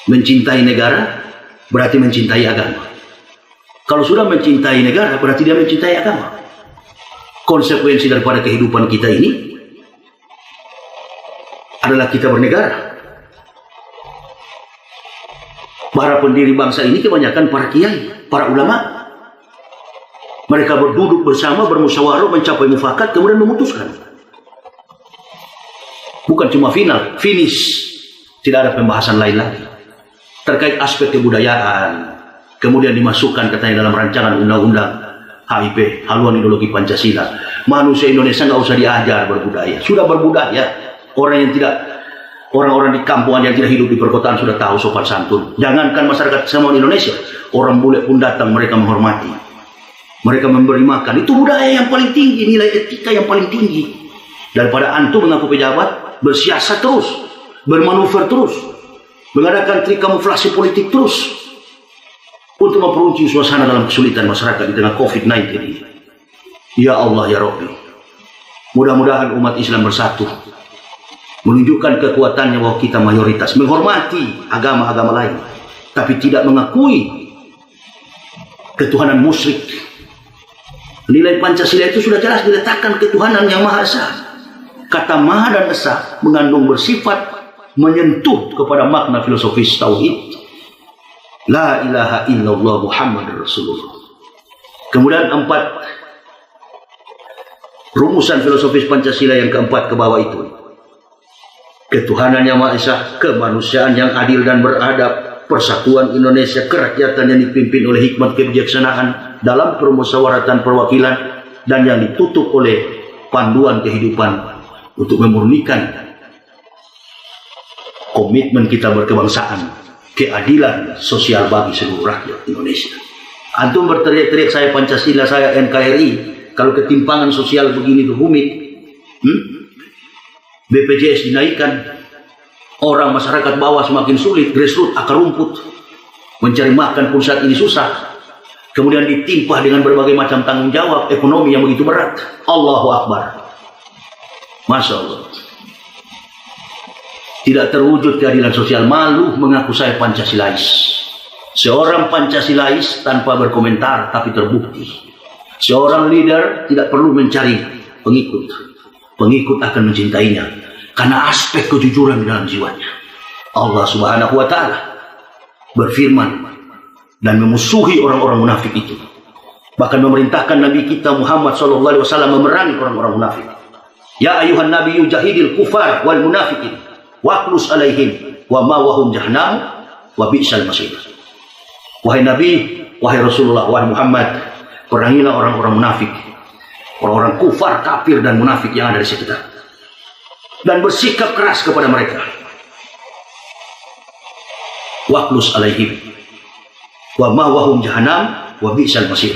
Mencintai negara berarti mencintai agama. Kalau sudah mencintai negara berarti dia mencintai agama. Konsekuensi daripada kehidupan kita ini adalah kita bernegara. Para pendiri bangsa ini kebanyakan para kiai, para ulama. Mereka berduduk bersama, bermusyawarah, mencapai mufakat, kemudian memutuskan. Bukan cuma final, finish. Tidak ada pembahasan lain lagi. Terkait aspek kebudayaan, kemudian dimasukkan katanya dalam rancangan undang-undang HIP, haluan ideologi Pancasila. Manusia Indonesia nggak usah diajar berbudaya. Sudah berbudaya. Orang-orang di kampungan yang tidak hidup di perkotaan sudah tahu sopan santun. Jangankan masyarakat semua Indonesia, orang bule pun datang, mereka menghormati. Mereka memberi makan. Itu budaya yang paling tinggi, nilai etika yang paling tinggi. Daripada antum mengaku pejabat, bersiasat terus, bermanuver terus, mengadakan trik kamuflase politik terus, untuk memperunci suasana dalam kesulitan masyarakat di tengah COVID-19 ini. Ya Allah, ya Rabbi. Mudah-mudahan umat Islam bersatu, menunjukkan kekuatannya bahwa kita mayoritas, menghormati agama-agama lain, tapi tidak mengakui ketuhanan musyrik. Nilai Pancasila itu sudah jelas diletakkan ketuhanan yang Maha Esa. Kata Maha dan Esa mengandung bersifat menyentuh kepada makna filosofis tauhid. La ilaha illallah Muhammad Rasulullah. Kemudian 4 rumusan filosofis Pancasila yang keempat ke bawah itu. Ketuhanan yang Maha Esa, kemanusiaan yang adil dan beradab, persatuan Indonesia, kerakyatan yang dipimpin oleh hikmat kebijaksanaan dalam permusyawaratan perwakilan, dan yang ditutup oleh panduan kehidupan untuk memurnikan komitmen kita berkebangsaan, keadilan sosial bagi seluruh rakyat Indonesia. Antum berteriak-teriak saya Pancasila, saya NKRI, kalau ketimpangan sosial begini rumit, BPJS dinaikkan, orang masyarakat bawah semakin sulit, grassroots, akar rumput, mencari makan pun saat ini susah. Kemudian ditimpa dengan berbagai macam tanggung jawab ekonomi yang begitu berat. Allahu Akbar. Masya Allah. Tidak terwujud keadilan sosial. Malu mengaku saya Pancasilais. Seorang Pancasilais tanpa berkomentar tapi terbukti. Seorang leader tidak perlu mencari pengikut. Pengikut akan mencintainya karena aspek kejujuran dalam jiwanya. Allah Subhanahu wa Ta'ala berfirman dan memusuhi orang-orang munafik itu. Bahkan memerintahkan Nabi kita Muhammad SAW memerangi orang-orang munafik. Ya ayuhan nabiyyu jahidil kufar wal munafikin waqlus alaihim wa ma'wahum jahannam wa bi'sal masir. Wahai Nabi, wahai Rasulullah, wahai Muhammad, perangilah orang-orang munafik, orang-orang kufar, kafir dan munafik yang ada di sekitar, dan bersikap keras kepada mereka. Waqlus alaihim wa ma'wahum jahannam wa bi'sal masir.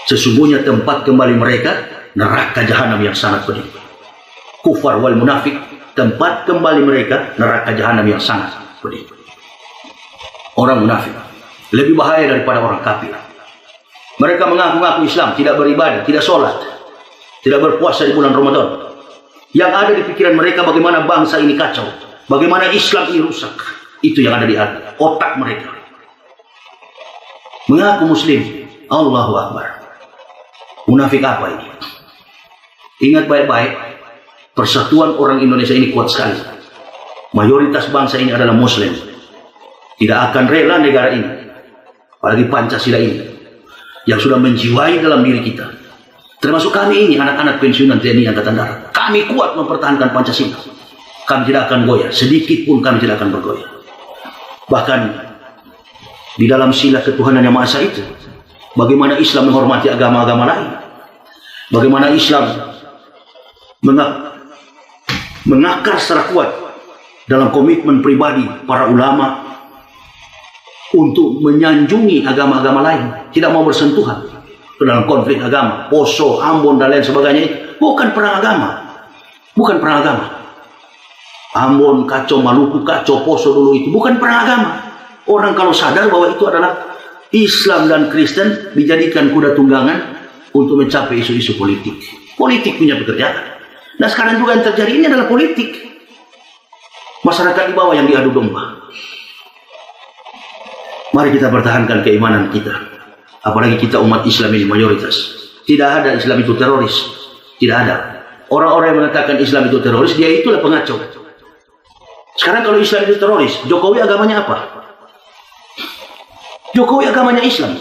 Sesungguhnya tempat kembali mereka neraka jahanam yang sangat pedih. Kufar wal munafik, tempat kembali mereka neraka jahanam yang sangat pedih. Orang munafik lebih bahaya daripada orang kafir. Mereka mengaku-ngaku Islam, tidak beribadah, tidak sholat, tidak berpuasa di bulan Ramadan. Yang ada di pikiran mereka bagaimana bangsa ini kacau, bagaimana Islam ini rusak. Itu yang ada di otak mereka. Mengaku Muslim, Allahu Akbar. Munafik apa ini? Ingat baik-baik, persatuan orang Indonesia ini kuat sekali. Mayoritas bangsa ini adalah Muslim. Tidak akan rela negara ini, apalagi Pancasila ini, yang sudah menjiwai dalam diri kita. Termasuk kami ini, anak-anak pensiunan TNI Angkatan Darat. Kami kuat mempertahankan Pancasila. Kami tidak akan goyah, sedikit pun kami tidak akan bergoyah. Bahkan di dalam sila ketuhanan yang Maha Esa itu, bagaimana Islam menghormati agama-agama lain, bagaimana Islam mengakar secara kuat dalam komitmen pribadi para ulama untuk menyanjungi agama-agama lain, tidak mau bersentuhan ke dalam konflik agama, Poso, Ambon dan lain sebagainya. Bukan perang agama, bukan perang agama. Ambon kacau, Maluku kacau, Poso dulu itu bukan perang agama. Orang kalau sadar bahwa itu adalah Islam dan Kristen dijadikan kuda tunggangan untuk mencapai isu-isu politik. Politik punya pekerjaan. Nah sekarang juga yang terjadi ini adalah politik. Masyarakat di bawah yang diadu domba. Mari kita pertahankan keimanan kita. Apalagi kita umat Islam ini mayoritas. Tidak ada Islam itu teroris. Tidak ada. Orang-orang yang mengatakan Islam itu teroris, dia itulah pengacau. Sekarang kalau Islam itu teroris, Jokowi agamanya apa? Jokowi agamanya Islam.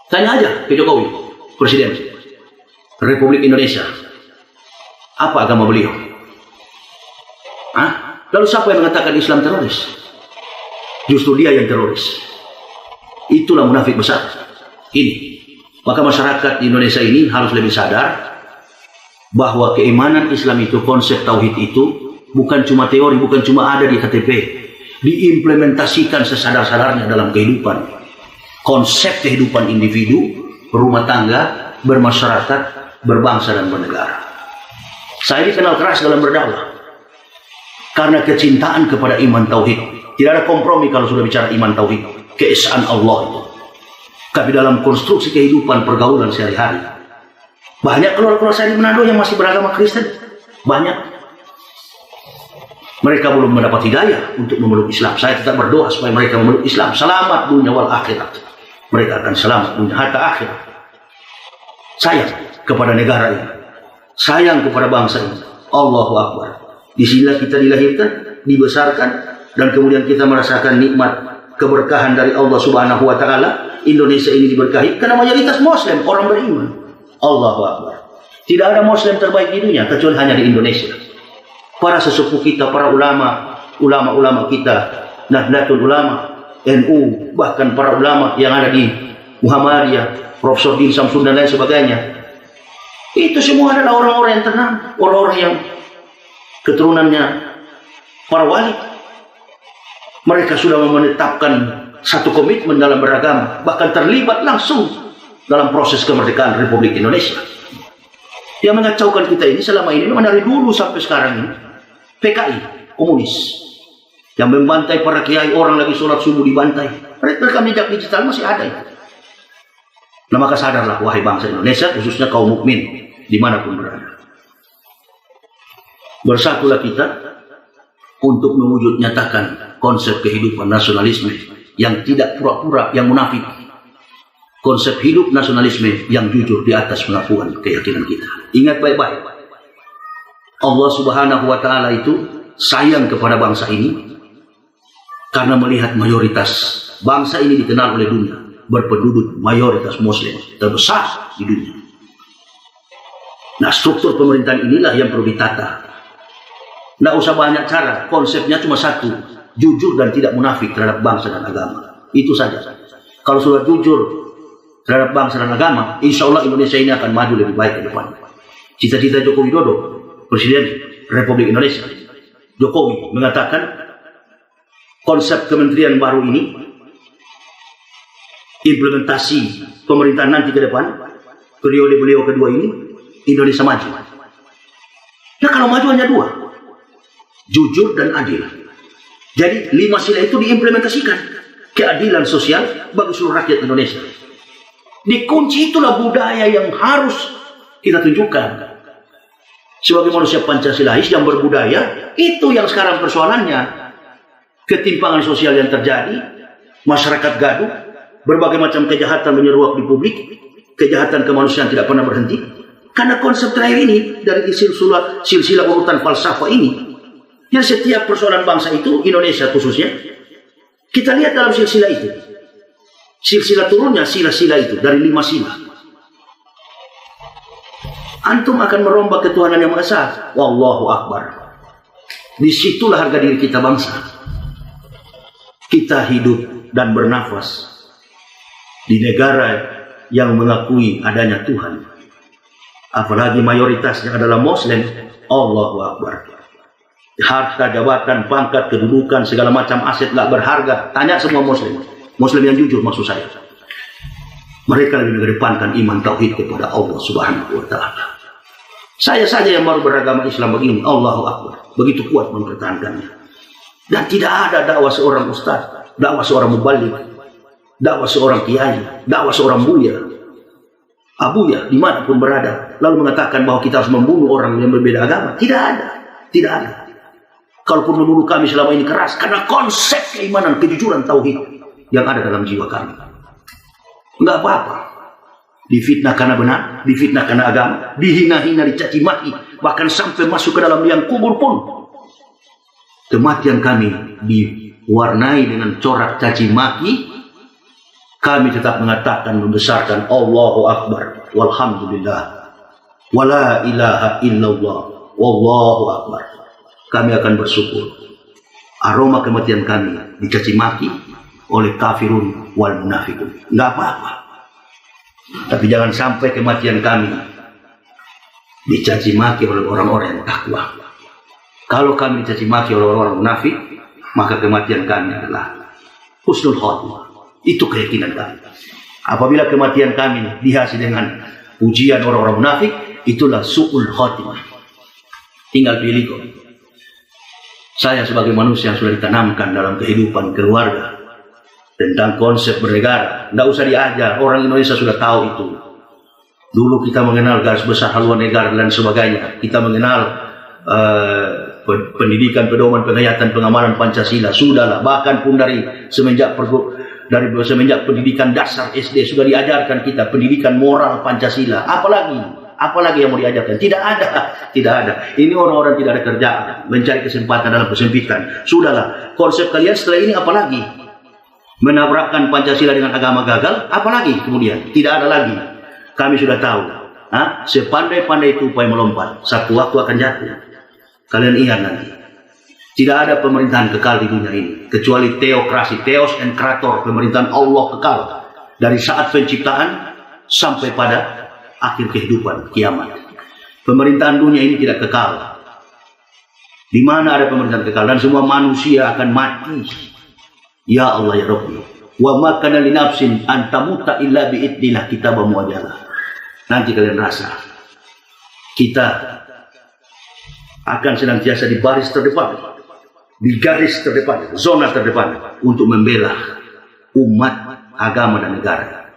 Tanya aja ke Jokowi, Presiden Republik Indonesia. Apa agama beliau? Hah? Lalu siapa yang mengatakan Islam teroris? Justru dia yang teroris. Itulah munafik besar. Ini. Maka masyarakat di Indonesia ini harus lebih sadar bahwa keimanan Islam itu, konsep tauhid itu bukan cuma teori, bukan cuma ada di KTP. Diimplementasikan sesadar-sadarnya dalam kehidupan. Konsep kehidupan individu, berumah tangga, bermasyarakat, berbangsa dan bernegara. Saya dikenal keras dalam berdakwah karena kecintaan kepada iman tauhid. Tidak ada kompromi kalau sudah bicara iman tauhid, keesaan Allah itu. Tapi dalam konstruksi kehidupan pergaulan sehari-hari, banyak keluarga saya di Manado yang masih beragama Kristen. Banyak. Mereka belum mendapat hidayah untuk memeluk Islam. Saya tetap berdoa supaya mereka memeluk Islam. Selamat dunia wal akhirat. Mereka akan selamat dunia hatta akhirat. Sayang kepada negara ini. Sayang kepada bangsa ini. Allahu Akbar. Di sinilah kita dilahirkan, dibesarkan, dan kemudian kita merasakan nikmat keberkahan dari Allah Subhanahu wa Ta'ala. Indonesia ini diberkahi karena mayoritas Muslim, orang beriman. Allahu Akbar. Tidak ada Muslim terbaik di dunia kecuali hanya di Indonesia. Para sesepuh kita, para ulama kita, Nahdlatul Ulama, NU, bahkan para ulama yang ada di Muhammadiyah, Profesor Din Samsud dan lain sebagainya. Itu semua adalah orang-orang yang tenang, orang-orang yang keturunannya para wali. Mereka sudah menetapkan satu komitmen dalam beragama, bahkan terlibat langsung dalam proses kemerdekaan Republik Indonesia. Yang mengacaukan kita ini selama ini memang dari dulu sampai sekarang ini PKI, komunis, yang membantai para kiai, orang lagi sholat subuh dibantai. Rekam jejak digital masih ada ya. Nah maka sadarlah wahai bangsa Indonesia, khususnya kaum mukmin dimanapun berada. Bersatulah kita untuk mewujud nyatakan konsep kehidupan nasionalisme yang tidak pura-pura, yang munafik. Konsep hidup nasionalisme yang jujur di atas pengakuan keyakinan kita. Ingat baik-baik, Allah Subhanahu wa Ta'ala itu sayang kepada bangsa ini karena melihat mayoritas bangsa ini dikenal oleh dunia berpenduduk mayoritas Muslim terbesar di dunia. Nah, struktur pemerintahan inilah yang perlu ditata. Nggak usah banyak cara, konsepnya cuma satu, jujur dan tidak munafik terhadap bangsa dan agama. Itu saja. Kalau sudah jujur terhadap bangsa dan agama, insya Allah Indonesia ini akan maju lebih baik ke depan. Cita-cita Joko Widodo, Presiden Republik Indonesia, Jokowi mengatakan konsep kementerian baru ini, implementasi pemerintahan nanti ke depan, periode beliau kedua ini, Indonesia maju. Nah kalau maju hanya dua, jujur dan adil. Jadi 5 sila itu diimplementasikan. Keadilan sosial bagi seluruh rakyat Indonesia. Dikunci itulah budaya yang harus kita tunjukkan. Sebagai manusia Pancasilais yang berbudaya, itu yang sekarang persoalannya. Ketimpangan sosial yang terjadi, masyarakat gaduh, berbagai macam kejahatan menyeruak di publik, kejahatan kemanusiaan tidak pernah berhenti. Karena konsep terakhir ini, dari silsilah urutan falsafah ini, yang setiap persoalan bangsa itu, Indonesia khususnya, kita lihat dalam silsilah itu. Silsilah turunnya sila-sila itu, dari 5 sila. Antum akan merombak ketuhanan yang Maha Esa. Wallahu Akbar. Disitulah harga diri kita bangsa. Kita hidup dan bernafas di negara yang mengakui adanya Tuhan. Apalagi mayoritasnya adalah Muslim. Allahu Akbar. Harta, jabatan, pangkat, kedudukan, segala macam aset gak berharga. Tanya semua Muslim. Muslim yang jujur maksud saya. Mereka lebih mengedepankan iman tauhid kepada Allah Subhanahu wa Ta'ala. Saya saja yang baru beragama Islam begini, Allahu Akbar, begitu kuat mempertahankannya. Dan tidak ada dakwah seorang ustaz, dakwah seorang mubaligh, dakwah seorang kiai, dakwah seorang buya, abuya dimanapun berada, lalu mengatakan bahwa kita harus membunuh orang yang berbeda agama. Tidak ada, tidak ada. Kalaupun menuduh kami selama ini keras, karena konsep keimanan, kejujuran, tauhid yang ada dalam jiwa kami. Enggak apa-apa. Difitnah karena benar, difitnah karena agama, dihina-hina, dicaci maki, bahkan sampai masuk ke dalam liang kubur pun. Kematian kami diwarnai dengan corak caci maki. Kami tetap mengatakan, membesarkan Allahu Akbar, walhamdulillah, wala ilaha illallah, wallahu akbar. Kami akan bersyukur. Aroma kematian kami dicaci maki oleh kafirun wal munafikun. Enggak apa-apa. Tapi jangan sampai kematian kami dicaci maki oleh orang-orang yang takwa. Kalau kami dicaci maki oleh orang-orang munafik, maka kematian kami adalah husnul khotimah. Itu keyakinan kami. Apabila kematian kami dihasil dengan pujian orang-orang munafik, itulah su'ul khotimah. Tinggal pilih kok. Saya sebagai manusia yang sudah ditanamkan dalam kehidupan keluarga tentang konsep bernegara, nggak usah diajar, orang Indonesia sudah tahu itu. Dulu kita mengenal garis besar haluan negara dan sebagainya. Kita mengenal pendidikan, pedoman, penghayatan, pengamalan Pancasila. Sudahlah, bahkan pun dari semenjak pendidikan dasar SD sudah diajarkan kita pendidikan moral Pancasila. Apalagi yang mau diajarkan? Tidak ada. Ini orang-orang tidak ada kerjaan, mencari kesempatan dalam kesempitan. Sudahlah, konsep kalian setelah ini apalagi? Menabrakkan Pancasila dengan agama gagal, apalagi kemudian? Tidak ada lagi. Kami sudah tahu. Sepandai-pandai itu upaya melompat, satu waktu akan jatuh. Kalian ingat nanti. Tidak ada pemerintahan kekal di dunia ini kecuali teokrasi, theos and krator, pemerintahan Allah kekal dari saat penciptaan sampai pada akhir kehidupan, kiamat. Pemerintahan dunia ini tidak kekal. Di mana ada pemerintahan kekal dan semua manusia akan mati. Ya Allah ya Rabbi. Wa ma kana li nafsin an tamuta illa bi idnillah kitabam muajjalah. Nanti kalian rasa kita akan senantiasa di baris terdepan, di garis terdepan, zona terdepan untuk membela umat, agama dan negara.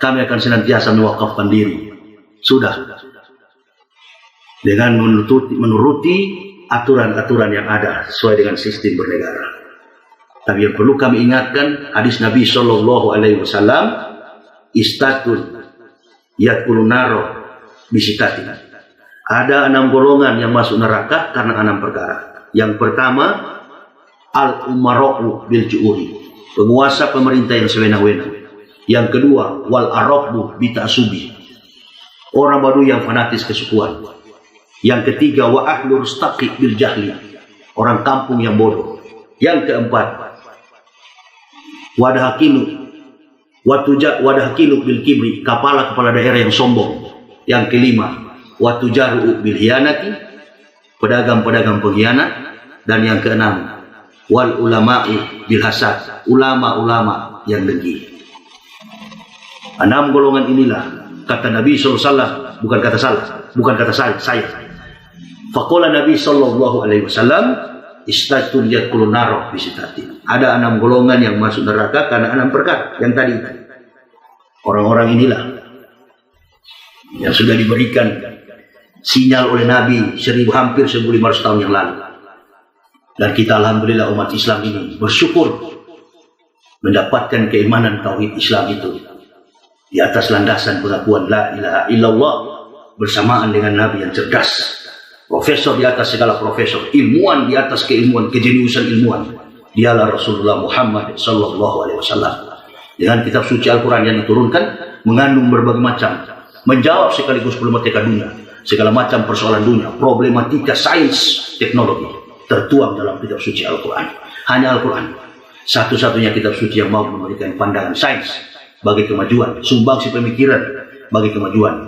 Kami akan senantiasa mewakafkan diri. Sudah. Dengan menuruti aturan-aturan yang ada sesuai dengan sistem bernegara. Tapi yang perlu kami ingatkan, hadis Nabi Shallallahu Alaihi Wasallam, istatun yadkhulun naro bisitatin. Ada 6 golongan yang masuk neraka karena 6 perkara. Yang pertama, al-umara'u bil ju'uri, penguasa pemerintah yang sewenang-wenang. Yang kedua, wal arabu bita'subi, orang baru yang fanatis kesukuan. Yang ketiga, wa ahlu rustaqi bil jahli, orang kampung yang bodoh. Yang keempat, wadahakinu bil kibri, kepala daerah yang sombong. Yang kelima, watujaru bil hianati, pedagang-pedagang pengkhianat. Dan yang keenam, wal ulama'u bil hasad, ulama-ulama yang dengki. 6 golongan inilah kata Nabi SAW, bukan kata saya. Faqala Nabi SAW, istatun yadkhulun nar bisitatin. Ada 6 golongan yang masuk neraka karena 6 perkara yang tadi. Orang-orang inilah yang sudah diberikan sinyal oleh Nabi hampir 1.500 tahun yang lalu. Dan kita alhamdulillah umat Islam ini bersyukur mendapatkan keimanan tauhid Islam itu di atas landasan pengakuan la ilaha illallah bersamaan dengan Nabi yang cerdas, profesor di atas segala profesor, ilmuwan di atas keilmuan, kejeniusan ilmuwan. Dialah Rasulullah Muhammad sallallahu alaihi wasallam. Dengan kitab suci Al-Quran yang diturunkan mengandung berbagai macam, menjawab sekaligus problematika dunia, segala macam persoalan dunia, problematika sains, teknologi tertuang dalam kitab suci Al-Quran. Hanya Al-Quran satu-satunya kitab suci yang mau memberikan pandangan sains bagi kemajuan, sumbangsi pemikiran bagi kemajuan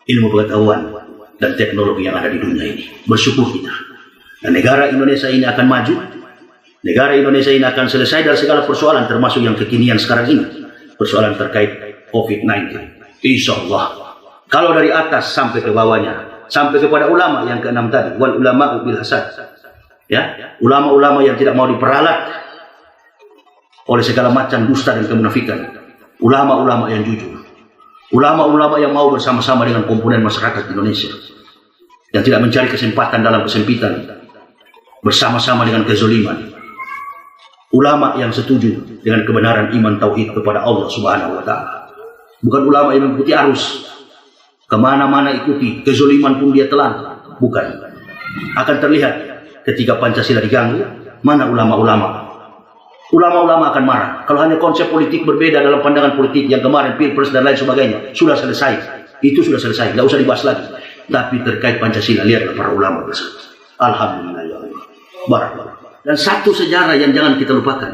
ilmu pengetahuan dan teknologi yang ada di dunia ini. Bersyukur kita. Dan negara Indonesia ini akan maju. Negara Indonesia ini akan selesai dari segala persoalan, termasuk yang kekinian sekarang ini, persoalan terkait COVID-19. Insya Allah. Kalau dari atas sampai ke bawahnya, sampai kepada ulama yang keenam tadi, wal ulama bil hasad. Ya, ulama-ulama yang tidak mau diperalat oleh segala macam dusta dan kemunafikan. Ulama-ulama yang jujur, ulama-ulama yang mau bersama-sama dengan komponen masyarakat Indonesia, yang tidak mencari kesempatan dalam kesempitan, bersama-sama dengan kezaliman. Ulama yang setuju dengan kebenaran iman tauhid kepada Allah Subhanahu wa Ta'ala. Bukan ulama yang mengikuti arus, kemana-mana ikuti, kezaliman pun dia telan. Bukan. Akan terlihat ketika Pancasila diganggu, mana ulama-ulama. Ulama-ulama akan marah. Kalau hanya konsep politik berbeda dalam pandangan politik yang kemarin Pilpres dan lain sebagainya, sudah selesai. Itu sudah selesai, tidak usah dibahas lagi. Tapi terkait Pancasila, lihatlah para ulama bersama. Alhamdulillah ya Allah. Barakallah. Dan satu sejarah yang jangan kita lupakan,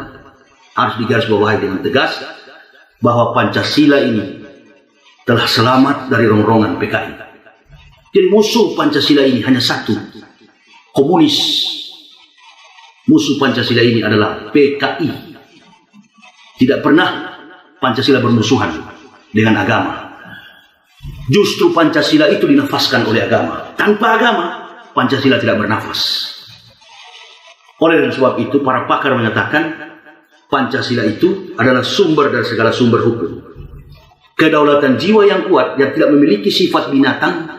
harus digarisbawahi dengan tegas, bahwa Pancasila ini telah selamat dari rongrongan PKI. Jadi musuh Pancasila ini hanya satu, komunis. Musuh Pancasila ini adalah PKI. Tidak pernah Pancasila bermusuhan dengan agama. Justru Pancasila itu dinafaskan oleh agama. Tanpa agama, Pancasila tidak bernafas. Oleh sebab itu, para pakar menyatakan Pancasila itu adalah sumber dari segala sumber hukum. Kedaulatan jiwa yang kuat yang tidak memiliki sifat binatang,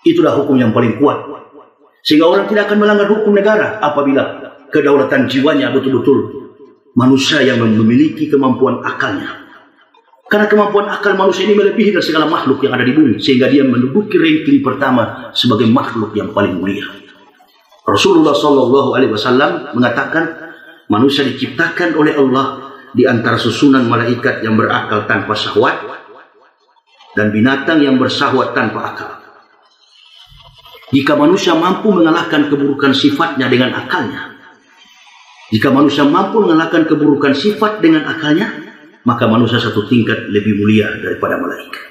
itulah hukum yang paling kuat. Sehingga orang tidak akan melanggar hukum negara apabila kedaulatan jiwanya betul-betul manusia yang memiliki kemampuan akalnya. Karena kemampuan akal manusia ini melebihi dari segala makhluk yang ada di bumi, sehingga dia menduduki ranking pertama sebagai makhluk yang paling mulia. Rasulullah SAW mengatakan manusia diciptakan oleh Allah di antara susunan malaikat yang berakal tanpa syahwat dan binatang yang bersahwat tanpa akal. Jika manusia mampu mengalahkan keburukan sifatnya dengan akalnya, jika manusia mampu mengalahkan keburukan sifat dengan akalnya, maka manusia satu tingkat lebih mulia daripada malaikat.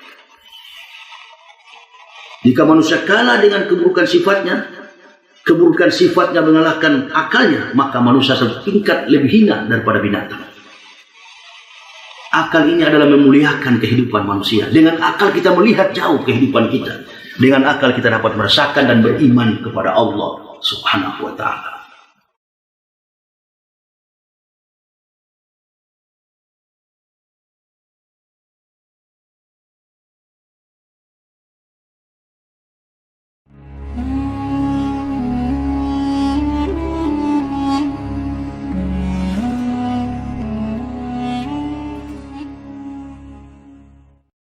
Jika manusia kalah dengan keburukan sifatnya mengalahkan akalnya, maka manusia satu tingkat lebih hina daripada binatang. Akal ini adalah memuliakan kehidupan manusia. Dengan akal kita melihat jauh kehidupan kita. Dengan akal kita dapat merasakan dan beriman kepada Allah Subhanahu wa Ta'ala.